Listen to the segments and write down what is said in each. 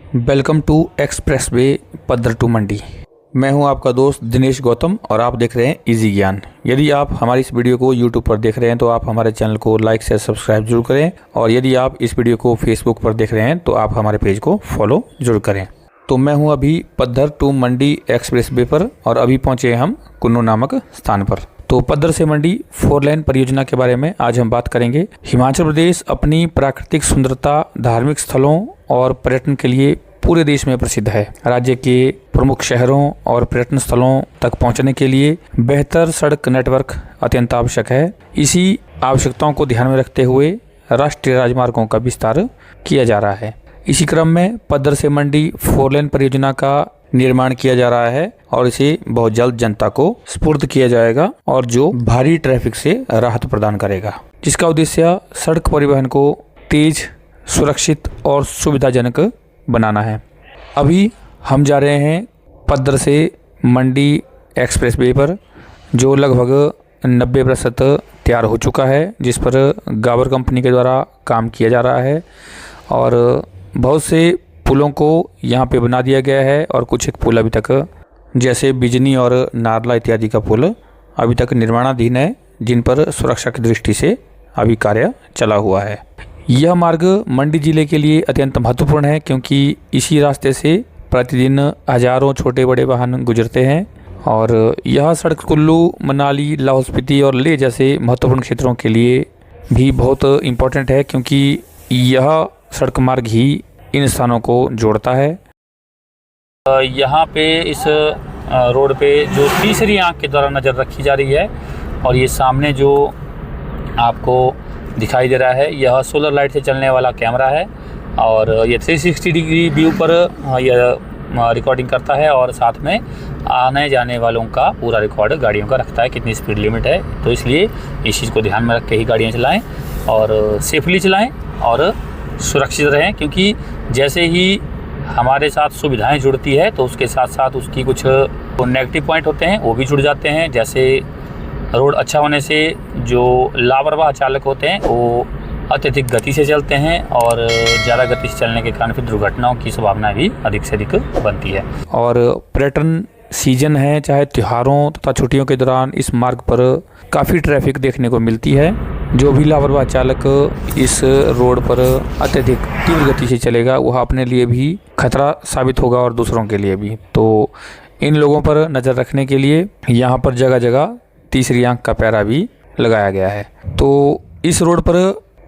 Welcome to expressway Paddhar to Mandi. मैं हूं आपका दोस्त दिनेश गौतम और आप देख रहे हैं इजी ज्ञान। यदि आप हमारी इस वीडियो को यूट्यूब पर देख रहे हैं तो आप हमारे चैनल को लाइक शेयर सब्सक्राइब जरूर करें, और यदि आप इस वीडियो को फेसबुक पर देख रहे हैं तो आप हमारे पेज को फॉलो जरूर करें। तो मैं हूं अभी पद्धर टू मंडी एक्सप्रेस वे पर और अभी पहुंचे हम कुन्नू नामक स्थान पर। तो पद्धर से मंडी 4 लेन परियोजना के बारे में आज हम बात करेंगे। हिमाचल प्रदेश अपनी प्राकृतिक सुंदरता, धार्मिक स्थलों और पर्यटन के लिए पूरे देश में प्रसिद्ध है। राज्य के प्रमुख शहरों और पर्यटन स्थलों तक पहुंचने के लिए बेहतर सड़क नेटवर्क अत्यंत आवश्यक है। इसी आवश्यकताओं को ध्यान में रखते हुए राष्ट्रीय राजमार्गों का विस्तार किया जा रहा है। इसी क्रम में पद्धर से मंडी 4 लेन परियोजना का निर्माण किया जा रहा है और इसे बहुत जल्द जनता को सुपुर्द किया जाएगा, और जो भारी ट्रैफिक से राहत प्रदान करेगा, जिसका उद्देश्य सड़क परिवहन को तेज, सुरक्षित और सुविधाजनक बनाना है। अभी हम जा रहे हैं पद्धर से मंडी एक्सप्रेस वे पर, जो लगभग 90% तैयार हो चुका है, जिस पर गाबर कंपनी के द्वारा काम किया जा रहा है और बहुत से पुलों को यहाँ पे बना दिया गया है, और कुछ एक पुल अभी तक, जैसे बिजनी और नारला इत्यादि का पुल अभी तक निर्माणाधीन है, जिन पर सुरक्षा की दृष्टि से अभी कार्य चला हुआ है। यह मार्ग मंडी जिले के लिए अत्यंत महत्वपूर्ण है, क्योंकि इसी रास्ते से प्रतिदिन हजारों छोटे बड़े वाहन गुजरते हैं, और यह सड़क कुल्लू, मनाली, लाहौल स्पीति और लेह जैसे महत्वपूर्ण क्षेत्रों के लिए भी बहुत इम्पोर्टेंट है, क्योंकि यह सड़क मार्ग ही इन स्थानों को जोड़ता है। यहाँ पे इस रोड पे जो तीसरी आंख के द्वारा नज़र रखी जा रही है, और ये सामने जो आपको दिखाई दे रहा है, यह सोलर लाइट से चलने वाला कैमरा है, और ये 360 डिग्री व्यू पर यह रिकॉर्डिंग करता है, और साथ में आने जाने वालों का पूरा रिकॉर्ड गाड़ियों का रखता है, कितनी स्पीड लिमिट है। तो इसलिए इस चीज़ को ध्यान में रख के ही गाड़ियाँ चलाएँ और सेफली चलाएँ और सुरक्षित रहें, क्योंकि जैसे ही हमारे साथ सुविधाएं जुड़ती है तो उसके साथ साथ उसकी कुछ नेगेटिव पॉइंट होते हैं, वो भी जुड़ जाते हैं। जैसे रोड अच्छा होने से जो लापरवाह चालक होते हैं वो अत्यधिक गति से चलते हैं, और ज़्यादा गति से चलने के कारण फिर दुर्घटनाओं की संभावना भी अधिक से अधिक बनती है। और पर्यटन सीजन है, चाहे त्योहारों तथा छुट्टियों के दौरान इस मार्ग पर काफ़ी ट्रैफिक देखने को मिलती है। जो भी लापरवाह चालक इस रोड पर अत्यधिक तीव्र गति से चलेगा, वह अपने लिए भी खतरा साबित होगा और दूसरों के लिए भी। तो इन लोगों पर नज़र रखने के लिए यहाँ पर जगह जगह तीसरी आंख का पैरा भी लगाया गया है। तो इस रोड पर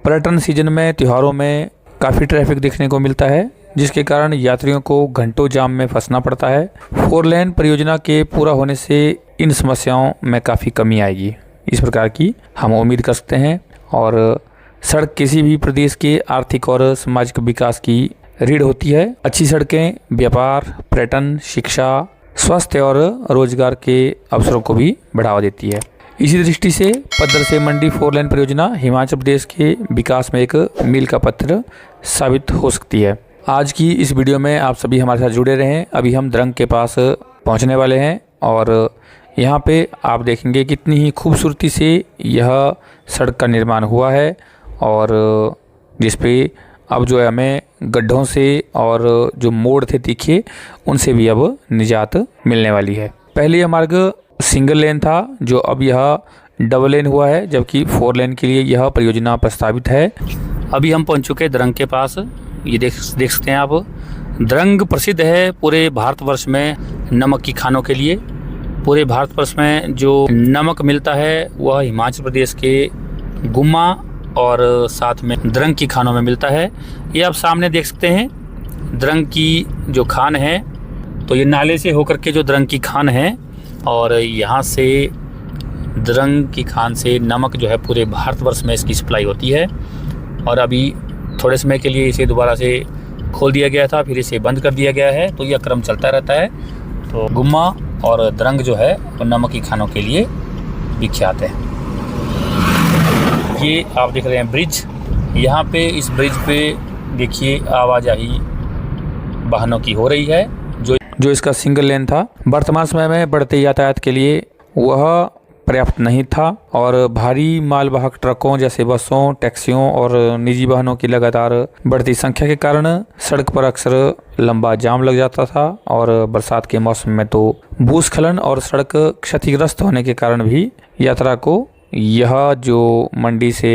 पर्यटन सीजन में, त्योहारों में काफ़ी ट्रैफिक देखने को मिलता है, जिसके कारण यात्रियों को घंटों जाम में फंसना पड़ता है। 4 लेन परियोजना के पूरा होने से इन समस्याओं में काफ़ी कमी आएगी, इस प्रकार की हम उम्मीद कर सकते हैं। और सड़क किसी भी प्रदेश के आर्थिक और सामाजिक विकास की रीढ़ होती है। अच्छी सड़कें व्यापार, पर्यटन, शिक्षा, स्वास्थ्य और रोजगार के अवसरों को भी बढ़ावा देती है। इसी दृष्टि से पद्धर से मंडी 4 लेन परियोजना हिमाचल प्रदेश के विकास में एक मील का पत्थर साबित हो सकती है। आज की इस वीडियो में आप सभी हमारे साथ जुड़े रहें। अभी हम द्रंग के पास पहुंचने वाले हैं, और यहाँ पे आप देखेंगे कितनी ही खूबसूरती से यह सड़क का निर्माण हुआ है, और जिस पे अब जो है हमें गड्ढों से और जो मोड़ थे तीखे, उनसे भी अब निजात मिलने वाली है। पहले यह मार्ग सिंगल लेन था, जो अब यह डबल लेन हुआ है, जबकि 4 लेन के लिए यह परियोजना प्रस्तावित है। अभी हम पहुंच चुके हैं द्रंग के पास। ये देख सकते हैं आप, द्रंग प्रसिद्ध है पूरे भारतवर्ष में नमक की खानों के लिए। पूरे भारतवर्ष में जो नमक मिलता है वह हिमाचल प्रदेश के गुम्मा और साथ में द्रंग की खानों में मिलता है। ये आप सामने देख सकते हैं द्रंग की जो खान है, तो ये नाले से होकर के जो द्रंग की खान है, और यहाँ से द्रंग की खान से नमक जो है पूरे भारतवर्ष में इसकी सप्लाई होती है। और अभी थोड़े समय के लिए इसे दोबारा से खोल दिया गया था, फिर इसे बंद कर दिया गया है, तो यह क्रम चलता रहता है। तो गुम्मा और द्रंग जो है वो नमक की खानों के लिए विख्यात है। ये आप देख रहे हैं ब्रिज। यहाँ पे इस ब्रिज पे देखिए आवाजाही वाहनों की हो रही है, जो इसका सिंगल लेन था। वर्तमान समय में बढ़ते यातायात के लिए वह पर्याप्त नहीं था और भारी मालवाहक ट्रकों जैसे बसों, टैक्सियों और निजी वाहनों की लगातार बढ़ती संख्या के कारण सड़क पर अक्सर लंबा जाम लग जाता था और बरसात के मौसम में तो भूस्खलन और सड़क क्षतिग्रस्त होने के कारण भी यात्रा को यह जो मंडी से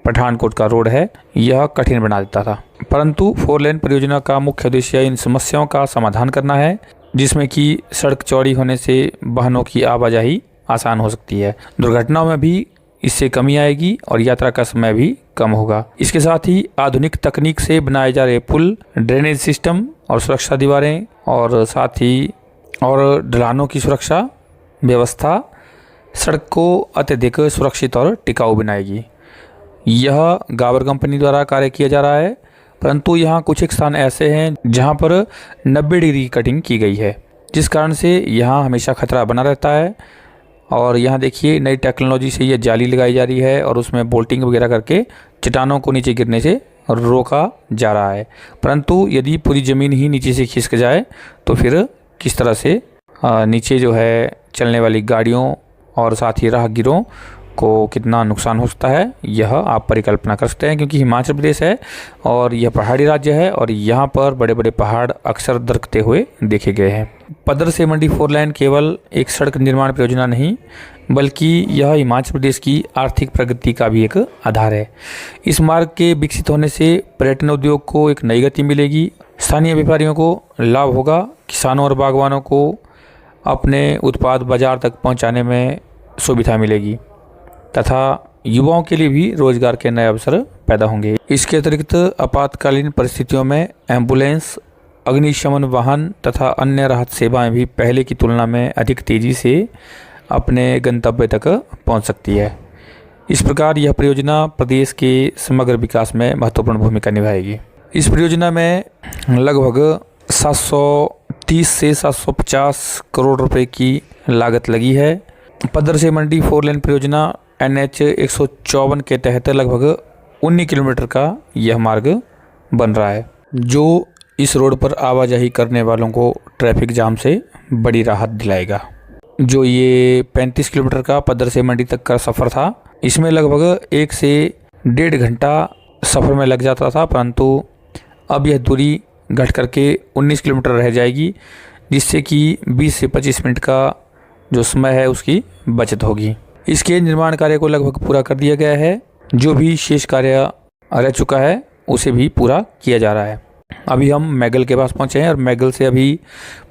पठानकोट का रोड है यह कठिन बना देता था। परंतु 4 लेन परियोजना का मुख्य उद्देश्य इन समस्याओं का समाधान करना है, जिसमें कि सड़क चौड़ी होने से वाहनों की आवाजाही आसान हो सकती है, दुर्घटनाओं में भी इससे कमी आएगी और यात्रा का समय भी कम होगा। इसके साथ ही आधुनिक तकनीक से बनाए जा रहे पुल, ड्रेनेज सिस्टम और सुरक्षा दीवारें और साथ ही और ढलानों की सुरक्षा व्यवस्था सड़क को अत्यधिक सुरक्षित और टिकाऊ बनाएगी। यह गावर कंपनी द्वारा कार्य किया जा रहा है, परंतु यहाँ कुछ एक स्थान ऐसे हैं जहाँ पर 90 डिग्री कटिंग की गई है, जिस कारण से यहाँ हमेशा खतरा बना रहता है। और यहाँ देखिए नई टेक्नोलॉजी से ये जाली लगाई जा रही है और उसमें बोल्टिंग वगैरह करके चट्टानों को नीचे गिरने से रोका जा रहा है। परंतु यदि पूरी ज़मीन ही नीचे से खिसक जाए तो फिर किस तरह से नीचे जो है चलने वाली गाड़ियों और साथ ही राहगीरों को कितना नुकसान हो सकता है, यह आप परिकल्पना कर सकते हैं। क्योंकि हिमाचल प्रदेश है और यह पहाड़ी राज्य है और यहाँ पर बड़े बड़े पहाड़ अक्सर दरकते हुए देखे गए हैं। पद्र से मंडी 4 लाइन केवल एक सड़क निर्माण परियोजना नहीं, बल्कि यह हिमाचल प्रदेश की आर्थिक प्रगति का भी एक आधार है। इस मार्ग के विकसित होने से पर्यटन उद्योग को एक नई गति मिलेगी, स्थानीय व्यापारियों को लाभ होगा, किसानों और बागवानों को अपने उत्पाद बाजार तक पहुँचाने में सुविधा मिलेगी तथा युवाओं के लिए भी रोजगार के नए अवसर पैदा होंगे। इसके अतिरिक्त आपातकालीन परिस्थितियों में एम्बुलेंस, अग्निशमन वाहन तथा अन्य राहत सेवाएं भी पहले की तुलना में अधिक तेजी से अपने गंतव्य तक पहुंच सकती है। इस प्रकार यह परियोजना प्रदेश के समग्र विकास में महत्वपूर्ण भूमिका निभाएगी। इस परियोजना में लगभग 730 से 750 करोड़ रुपए की लागत लगी है। पद्र से मंडी 4 लेन परियोजना NH 154 के तहत लगभग 19 किलोमीटर का यह मार्ग बन रहा है, जो इस रोड पर आवाजाही करने वालों को ट्रैफिक जाम से बड़ी राहत दिलाएगा। जो ये 35 किलोमीटर का पद्र से मंडी तक का सफ़र था, इसमें लगभग 1 से 1.5 घंटा सफ़र में लग जाता था, परंतु अब यह दूरी घट करके 19 किलोमीटर रह जाएगी, जिससे कि 20 से 25 मिनट का जो समय है उसकी बचत होगी। इसके निर्माण कार्य को लगभग पूरा कर दिया गया है। जो भी शेष कार्य रह चुका है उसे भी पूरा किया जा रहा है। अभी हम मैगल के पास पहुंचे हैं और मैगल से अभी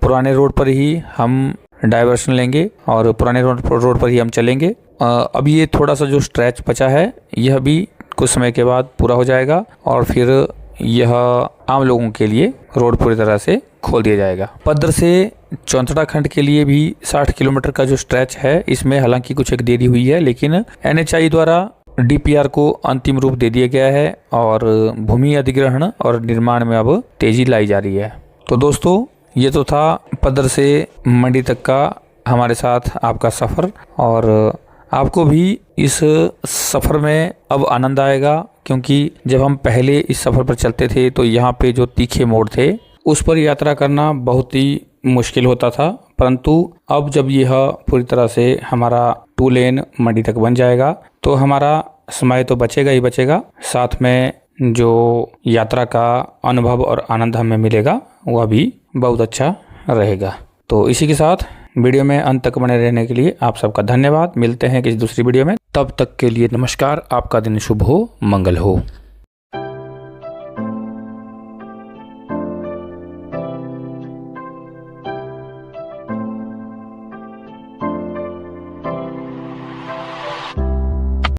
पुराने रोड पर ही हम डाइवर्शन लेंगे और पुराने रोड पर ही हम चलेंगे। अब ये थोड़ा सा जो स्ट्रेच बचा है यह भी कुछ समय के बाद पूरा हो जाएगा और फिर यह आम लोगों के लिए रोड पूरी तरह से खोल दिया जाएगा। पद्र से चौंतड़ा खंड के लिए भी 60 किलोमीटर का जो स्ट्रेच है, इसमें हालांकि कुछ एक देरी हुई है, लेकिन NHI द्वारा DPR को अंतिम रूप दे दिया गया है और भूमि अधिग्रहण और निर्माण में अब तेजी लाई जा रही है। तो दोस्तों, ये तो था पद्र से मंडी तक का हमारे साथ आपका सफ़र और आपको भी इस सफ़र में अब आनंद आएगा, क्योंकि जब हम पहले इस सफ़र पर चलते थे तो यहाँ पे जो तीखे मोड़ थे उस पर यात्रा करना बहुत ही मुश्किल होता था, परंतु अब जब यह पूरी तरह से हमारा 2 लेन मंडी तक बन जाएगा तो हमारा समय तो बचेगा ही बचेगा, साथ में जो यात्रा का अनुभव और आनंद हमें मिलेगा वह भी बहुत अच्छा रहेगा। तो इसी के साथ वीडियो में अंत तक बने रहने के लिए आप सबका धन्यवाद। मिलते हैं किसी दूसरी वीडियो में, तब तक के लिए नमस्कार। आपका दिन शुभ हो, मंगल हो।